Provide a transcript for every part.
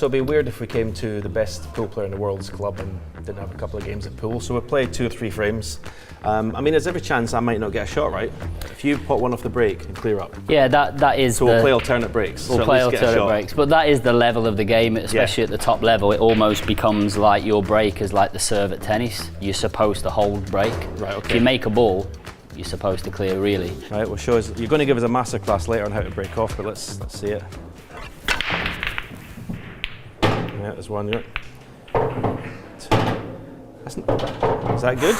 So it'd be weird if we came to the best pool player in the world's club and didn't have a couple of games of pool. So we'll play 2 or 3 frames. I mean, there's every chance I might not get a shot right. If you put one off the break and clear up. Yeah, that is. So we'll play alternate breaks. We'll play alternate breaks, but that is the level of the game, especially at the top level. It almost becomes like your break is like the serve at tennis. You're supposed to hold break. Right. Okay. If you make a ball, you're supposed to clear really. Right. Well, show us. You're going to give us a masterclass later on how to break off, but let's see it. Yeah, there's one. Yeah. Is that good?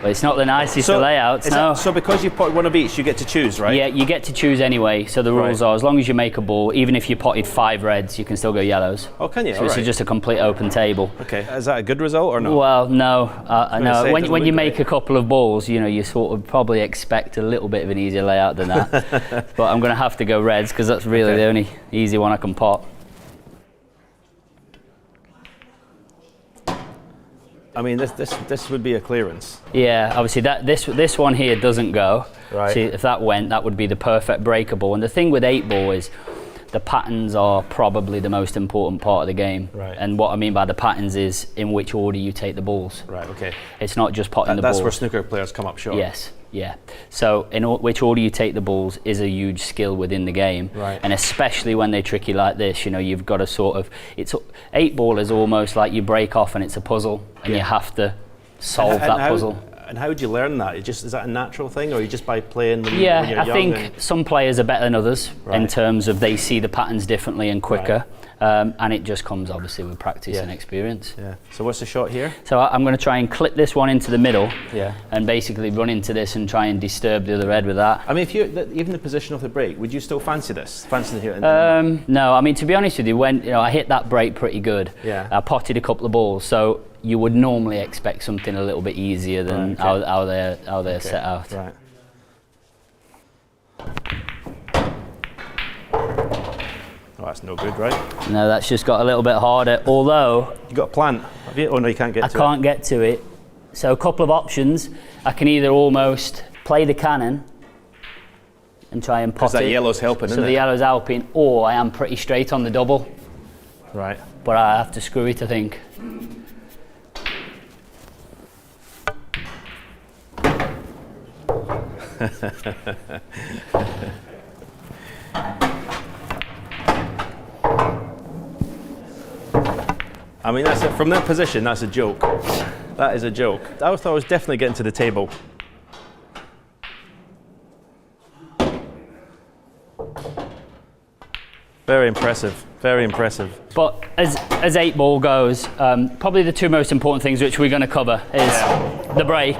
But it's not the nicest of layouts, no. So because you put one of each, you get to choose, right? Yeah, you get to choose anyway. So the rules are, as long as you make a ball, even if you potted 5 reds, you can still go yellows. Oh, can you? So it's just a complete open table. Okay. Is that a good result or no? Well, no. No. When you make a couple of balls, you know, you sort of probably expect a little bit of an easier layout than that. But I'm going to have to go reds because that's really the only easy one I can pot. I mean, this would be a clearance. Yeah, obviously this one here doesn't go. Right. See, if that went, that would be the perfect breakable. And the thing with 8-ball is the patterns are probably the most important part of the game. Right. And what I mean by the patterns is in which order you take the balls. Right. Okay. It's not just potting the balls. That's where snooker players come up short. Yes. Yeah. So in which order you take the balls is a huge skill within the game. Right. And especially when they're tricky like this, you know, you've got to sort of, 8-ball is almost like you break off and it's a puzzle and you have to solve that puzzle. And how would you learn that? Is that a natural thing, or you just by playing when you're young? I think some players are better than others in terms of they see the patterns differently and quicker. And it just comes obviously with practice and experience. Yeah. So what's the shot here? So I'm going to try and clip this one into the middle. Yeah. And basically run into this and try and disturb the other red with that. I mean, if even the position of the break, would you still fancy this? Fancy here? No. I mean, to be honest with you, when I hit that break pretty good. Yeah. I potted a couple of balls, so you would normally expect something a little bit easier than how they're set out. Right. Oh, that's no good, right? No, that's just got a little bit harder. Although you got a plant, have you? Oh no, you can't get to it. I can't get to it. So a couple of options. I can either almost play the cannon and try and pot it. Because that yellow's helping, isn't it? So the yellow's helping, or I am pretty straight on the double. Right. But I have to screw it, I think. I mean, from that position, that's a joke. That is a joke. I thought I was definitely getting to the table. Very impressive. Very impressive. But as 8-ball goes, probably the 2 most important things which we're going to cover is the break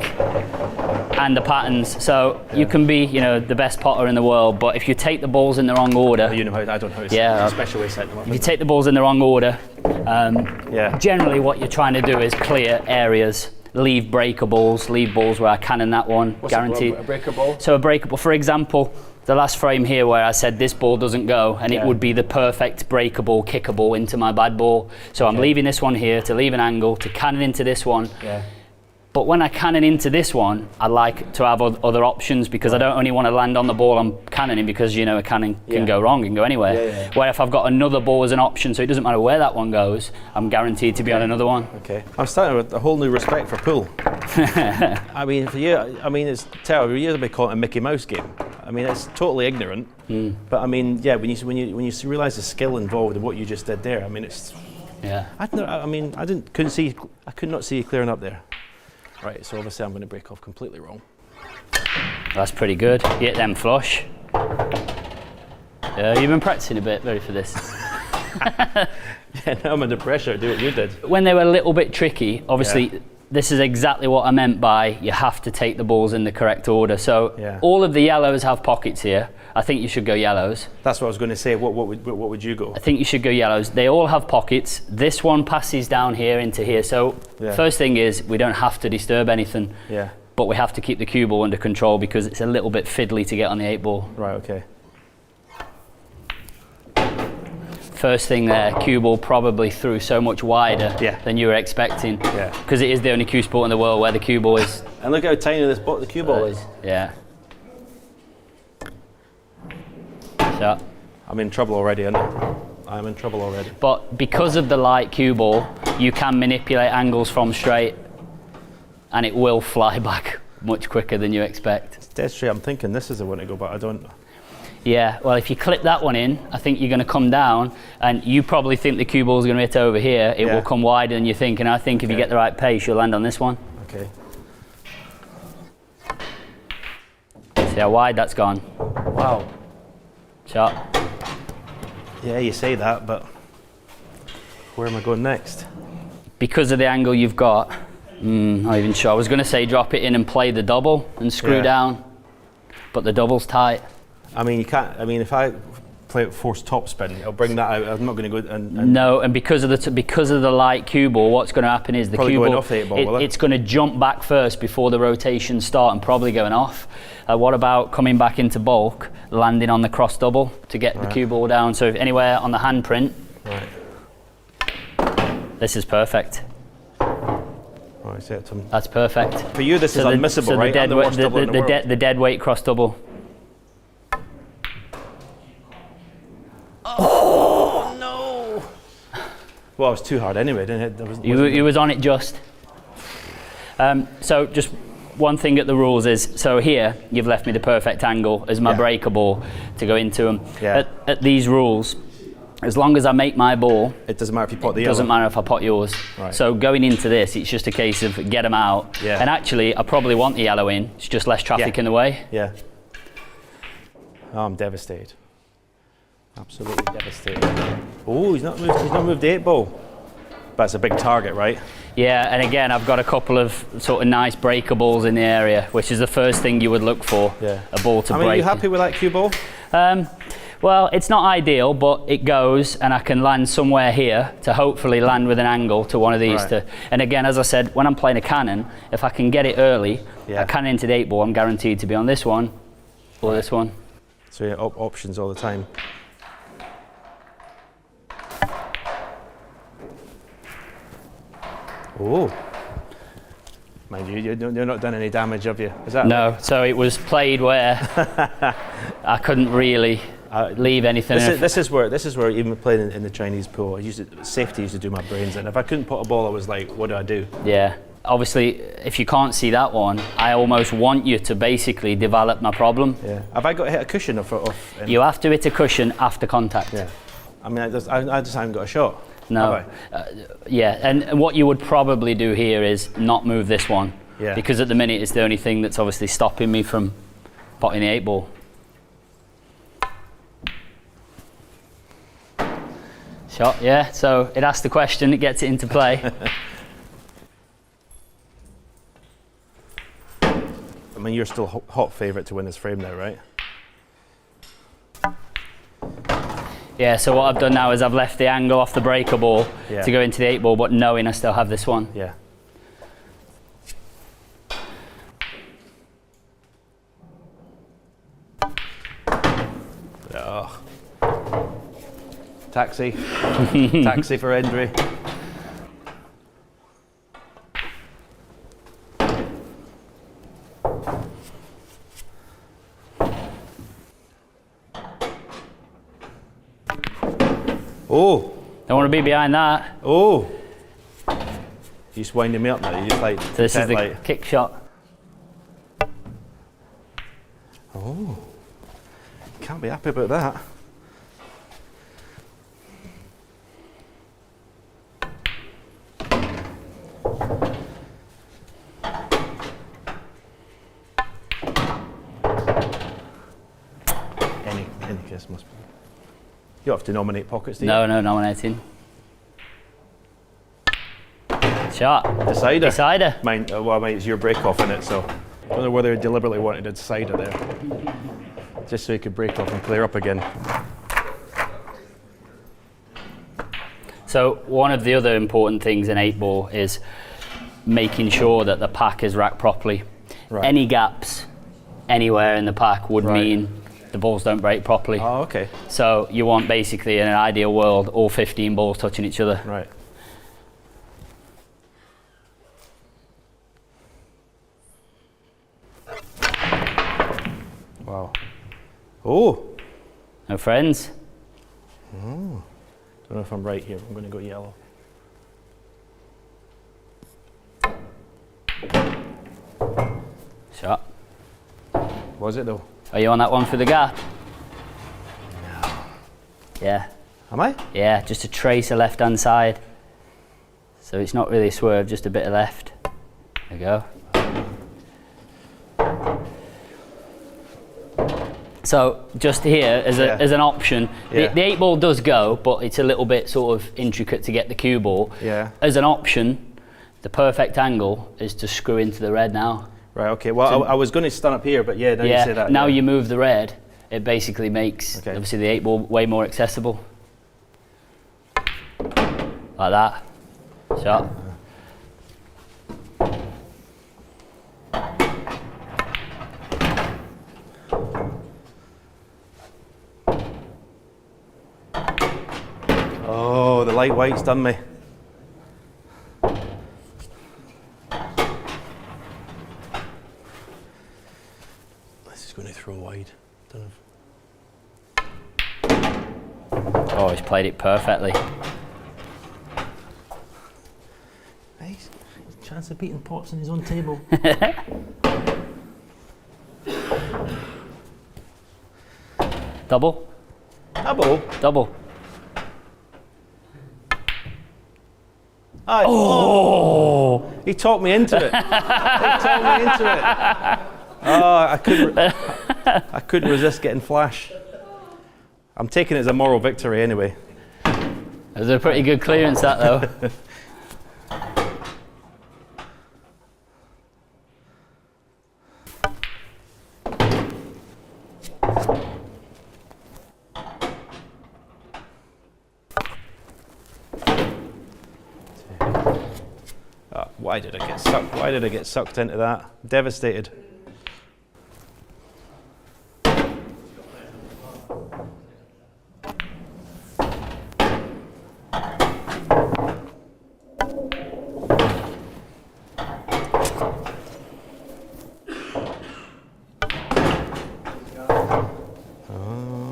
and the patterns. So you can be, the best potter in the world, but if you take the balls in the wrong order, you know how I don't know. It's special way setting them up. If you take the balls in the wrong order, generally what you're trying to do is clear areas, leave breakables, leave balls where I cannon that one, What's guaranteed. A breakable? So a breakable, for example, the last frame here where I said this ball doesn't go, and it would be the perfect breakable, kickable into my bad ball. So I'm leaving this one here to leave an angle, to cannon into this one. Yeah. But when I cannon into this one, I like to have other options because I don't only want to land on the ball I'm cannoning because a cannon can go wrong, it can go anywhere. Where if I've got another ball as an option, so it doesn't matter where that one goes, I'm guaranteed to be on another one. Okay. I'm starting with a whole new respect for pool. I mean, for you, it's terrible. You used to be calling it a Mickey Mouse game. I mean, it's totally ignorant. But I mean, when you realise the skill involved in what you just did there, I mean, it's. Yeah. I could not see you clearing up there. Right, so obviously I'm going to break off completely wrong. That's pretty good. You hit them flush. You've been practicing a bit, ready for this. Yeah, now I'm under pressure to do what you did. When they were a little bit tricky, obviously, this is exactly what I meant by you have to take the balls in the correct order. So all of the yellows have pockets here. I think you should go yellows. That's what I was going to say. What would you go? I think you should go yellows. They all have pockets. This one passes down here into here. So first thing is we don't have to disturb anything. Yeah. But we have to keep the cue ball under control because it's a little bit fiddly to get on the 8-ball. Right. Okay. First thing there, cue ball probably threw so much wider than you were expecting. Yeah. Because it is the only cue sport in the world where the cue ball is. And look how tiny the cue ball is. Yeah. So I'm in trouble already, aren't I? I'm in trouble already. But because of the light cue ball, you can manipulate angles from straight, and it will fly back much quicker than you expect. It's dead straight. I'm thinking this is the one to go, but I don't. Yeah, well, if you clip that one in, I think you're going to come down, and you probably think the cue ball is going to hit over here. It will come wider than you think, and I think if you get the right pace, you'll land on this one. Okay. See how wide that's gone? Wow. Shot. Yeah, you say that, but where am I going next? Because of the angle you've got, not even sure. I was going to say drop it in and play the double and screw down, but the double's tight. I mean, you can't. I mean, if I play it forced topspin, it'll bring that out. I'm not going to go and no, and because of the light cue ball, what's going to happen is the cue ball, off the 8 ball, will it? It's going to jump back first before the rotations start and probably going off. What about coming back into bulk, landing on the cross double to get the cue ball down? So if anywhere on the handprint, this is perfect. Right, so that's perfect. For you, this is unmissable, right? The dead weight cross double. Oh no! Well, it was too hard anyway, didn't it? You was on it just. So just one thing at the rules is, so here you've left me the perfect angle as my breaker ball to go into them. At these rules, as long as I make my ball, it doesn't matter if you pot the yellow. It doesn't matter if I pot yours. Right. So going into this, it's just a case of get them out. Yeah. And actually, I probably want the yellow in. It's just less traffic in the way. Yeah. Oh, I'm devastated. Absolutely devastated. Oh, he's not moved the 8 ball. That's a big target, right? Yeah, and again, I've got a couple of sort of nice breaker balls in the area, which is the first thing you would look for, a ball to break. Are you happy with that cue ball? Well, it's not ideal, but it goes, and I can land somewhere here to hopefully land with an angle to one of these. And again, as I said, when I'm playing a cannon, if I can get it early, a cannon into the 8 ball, I'm guaranteed to be on this one or this one. So you have options all the time. Oh, mind you, you're not done any damage, have you? Is that no? So it was played where I couldn't really leave anything. This is where even playing in the Chinese pool, safety used to do my brains in. If I couldn't put a ball, I was like, what do I do? Yeah. Obviously, if you can't see that one, I almost want you to basically develop my problem. Yeah. Have I got to hit a cushion off? You have to hit a cushion after contact. Yeah. I mean, I just haven't got a shot. No. Yeah, and what you would probably do here is not move this one. Yeah. Because at the minute it's the only thing that's obviously stopping me from potting the 8 ball. Shot, yeah, so it asks the question, it gets it into play. I mean, you're still hot favourite to win this frame now, right? Yeah, so what I've done now is I've left the angle off the breaker ball to go into the 8 ball, but knowing I still have this one. Yeah. Oh. Taxi. Taxi for Hendry. Oh! Don't want to be behind that. Oh! You're just winding me up now. You just like. So this is the kick shot. Oh! Can't be happy about that. Any case must be. You don't have to nominate pockets, do you? No nominating. Shot. Decider. Decider. Mine, well, it's your break off in it, so I don't know whether he deliberately wanted a decider there, just so he could break off and clear up again. So one of the other important things in 8 ball is making sure that the pack is racked properly. Right. Any gaps anywhere in the pack would mean the balls don't break properly. Oh, okay. So you want basically in an ideal world all 15 balls touching each other. Right. Wow. Oh. No friends. Oh. Don't know if I'm right here. I'm going to go yellow. Shot. Was it though? Are you on that one for the gap? No. Yeah. Am I? Yeah, just a trace of left-hand side. So it's not really a swerve, just a bit of left. There you go. So just here, as an option, the 8 ball does go, but it's a little bit sort of intricate to get the cue ball. Yeah. As an option, the perfect angle is to screw into the red now. Right, okay. Well, I was going to stand up here, but now you say that. Now you move the red, it basically makes, obviously, the 8 ball way more accessible. Like that. Shot. Oh, the light white's done me. This is going to throw wide. Don't know. Oh, he's played it perfectly. Nice. Chance of beating Potts on his own table. Double? Double? Double. Oh! He talked me into it. He talked me into it. Oh, I couldn't resist getting flash. I'm taking it as a moral victory anyway. It was a pretty good clearance, that though. Why did I get sucked? Why did I get sucked into that? Devastated.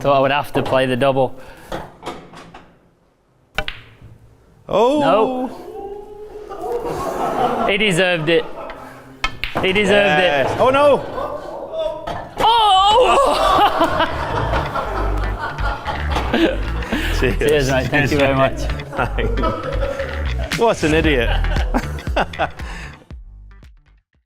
Thought I would have to play the double. Oh! No. He deserved it. He deserved it. Oh no! Oh! Cheers, mate. Thank you very much. What an idiot.